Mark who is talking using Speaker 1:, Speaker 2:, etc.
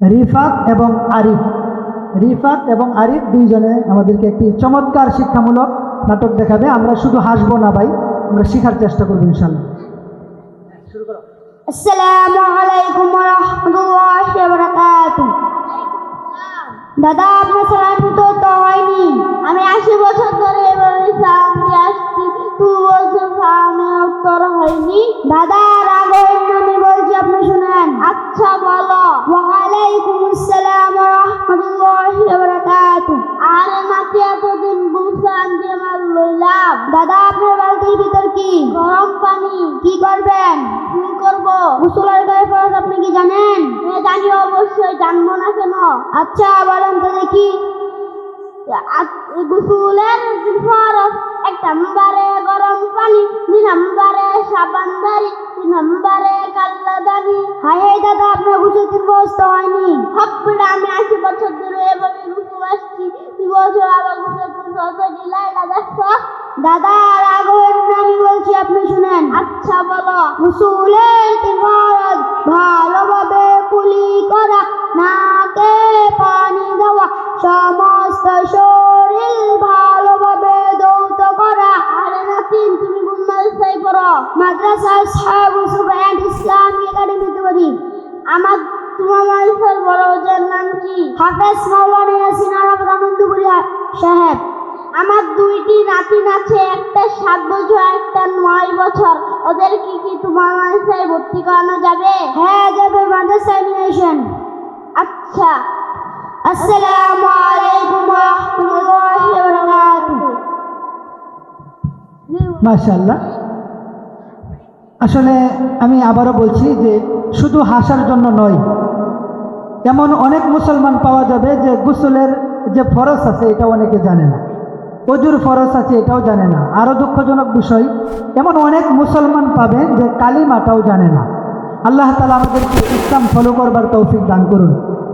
Speaker 1: রিফাত এবং আরিফ। রিফাত এবং আরিফ দুইজনে আমাদেরকে একটি চমৎকার শিক্ষামূলক নাটক দেখাবে। আমরা শুধু হাসবো না ভাই, আমরা শেখার চেষ্টা করবো ইনশাআল্লাহ।
Speaker 2: আসসালামু আলাইকুম ওয়া রাহমাতুল্লাহি ওয়া বারাকাতুহু। দাদা, আপনার সালাম তো হয়নি। আমি 80 বছর ধরে এভাবে সালাম দিয়ে আসছি, তুই বলছেন সালামে উত্তর হয়নি। দাদা, রাগ হবেন না, আমি বলছি আপনি শুনেন। আচ্ছা বলো। ওয়া আলাইকুম আসসালাম ওয়া রাহমাতুল্লাহি ওয়া বারাকাতুহু। আরে নাতি, এতদিন বুসান দিয়ে মাল লইলাম। দাদা, আপনার বালতির ভিতর কি? গরম পানি। কি করবেন? কি করব? গোসলের গায়ে ফরজ আপনি কি জানেন? হ্যাঁ জানি, অবশ্যই। জানবো না কেন? আচ্ছা বলেন তো দেখি। গোসলের ফরজ 1 নম্বরে গরম পানি, 2 নম্বরে সাবান দাড়ি, 3 নম্বরে কাল্লাদানি। হাই হাই দাদা, আপনার গোসল 3 বছর হয়নি। হপটা আমি 80 বছর ধরে এভাবে গোসল আসছি, 2 বছর আবার গোসল 3 বছর দিলাই না, দেখো। দাদা, রাগ হবেন না, আমি বলছি আপনি শুনেন। আচ্ছা বলো। গোসলের 3 ফরজ: ভালোভাবে কুলি করা, নাকে পানি দেওয়া, সমস্ত শরীর ভালোভাবে ধৌত করা। আরে নাতিন, তুমি কোন মাদ্রাসায় পড়ো? মাদ্রাসা আসহাবুল সুবহান ইসলামী একাডেমিতে পড়ি। তোমার মাদ্রাসার বড় হুজুরের নাম কি? হাফেজ মাওলানা ইয়াসিন আরাফাত আনন্দপুরি সাহেব। আমার 2টি নাতিন আছে, একটা 7 বছর, একটা 9 বছর। ওদের কি তোমার মাদ্রাসায় ভর্তি করানো যাবে? হ্যাঁ যাবে, মাদ্রাসায় নিয়ে আসেন। আচ্ছা। আসসালামু আলাইকুম ওয়া রাহমাতুল্লাহি ওয়া বারাকাতুহু।
Speaker 1: মাশাআল্লাহ। আসলে আমি আবারও বলছি যে শুধু হাসার জন্য নয়, এমন অনেক মুসলমান পাওয়া যাবে যে গোসলের যে ফরজ আছে এটা অনেকে জানে না, ওযুর ফরজ আছে এটাও জানে না। আরও দুঃখজনক বিষয়, এমন অনেক মুসলমান পাবেন যে কালিমাটাও জানে না। আল্লাহ তাআলা আমাদেরকে ইসলাম ফলো করবার তৌফিক দান করুন।